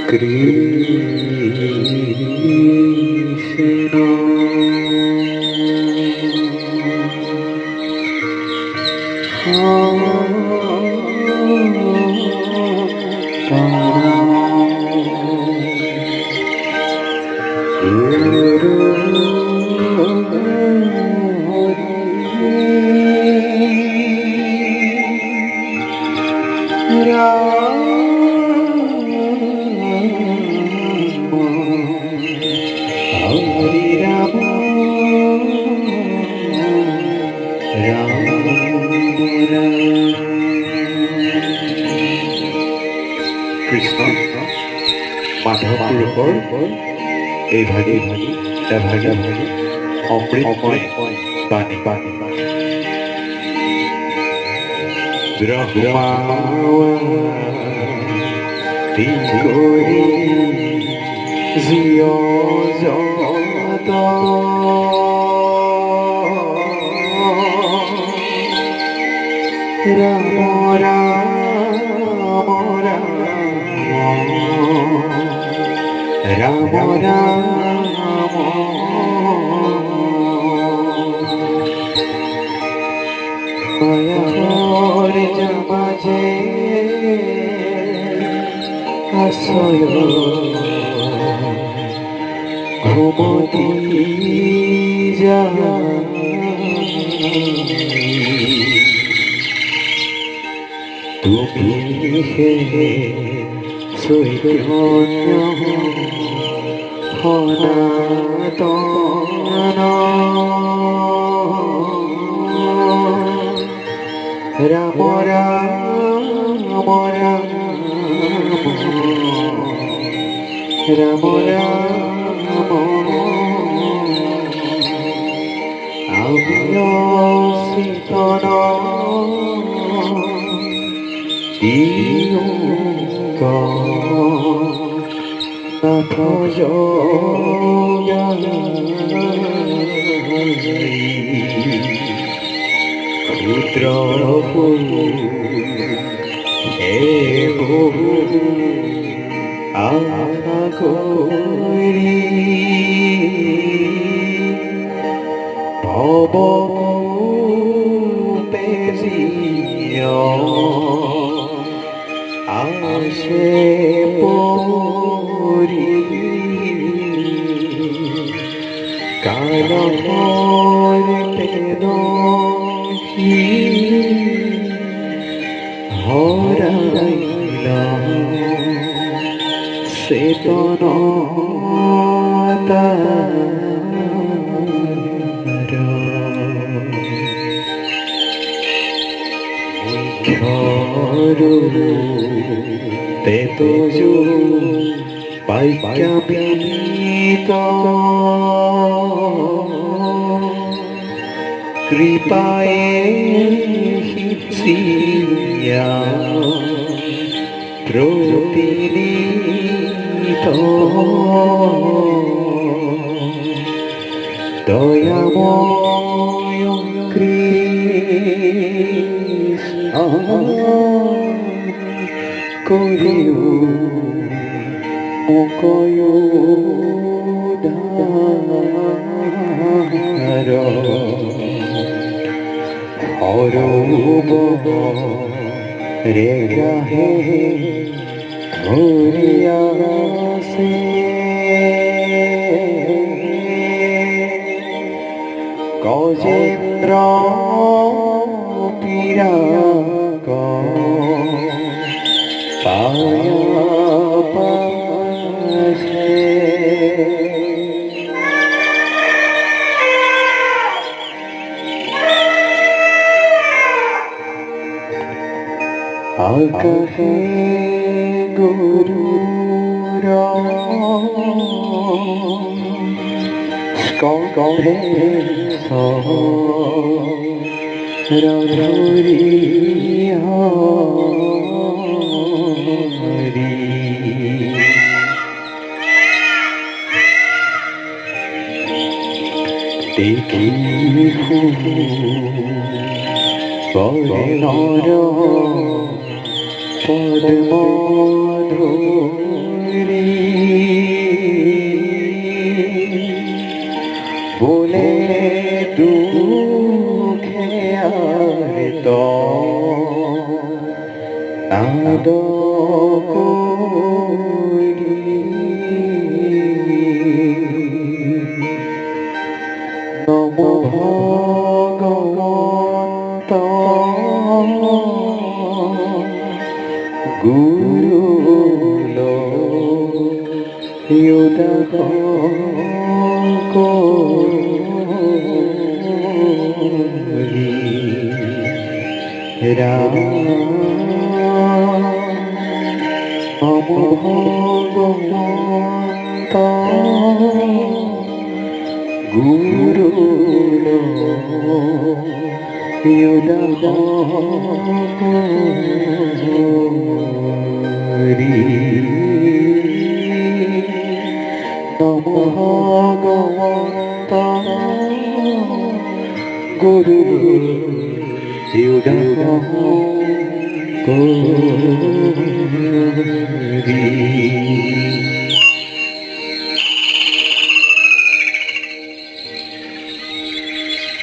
কৃষ্ণ কৃষ্ণ মাধৱপুৰুষৰ এইভাগে এভাগে অমৃতময় বাণী ব্ৰহ্মাৱতী কৰি জীৱ জগত ৰাম রাম রাম মায়ার মাঝে আশ্রয় ঘুমতি তুমি হে সৈন্য সনাতন রাম রাম রাম রাম রাম আমিও শীতন নাথ ক্ষুদ্র হে বহু আগরি ভব আসে পরি কাল হরাইল চেতন তেতজো পাইকামিত কৃপায়ে শিষ্যা প্রতিনিত দয়াময় কৃষ্ণ করিও মুকয় ধার অরূপ রে গ্রাহে ধরিয়াছে গজেন্দ্র পিরাক পায়াপাশে আকাশে গুরুর স্কন্ধে সরধরি হরি দেখি পরে নর পদ্মধুরি নাদ করি নম ভগবত গুরু উদাহ করি রাম ভগবন্ত গুরু উদাহ করি নম ভগবন্ত গুরু উদাহ করি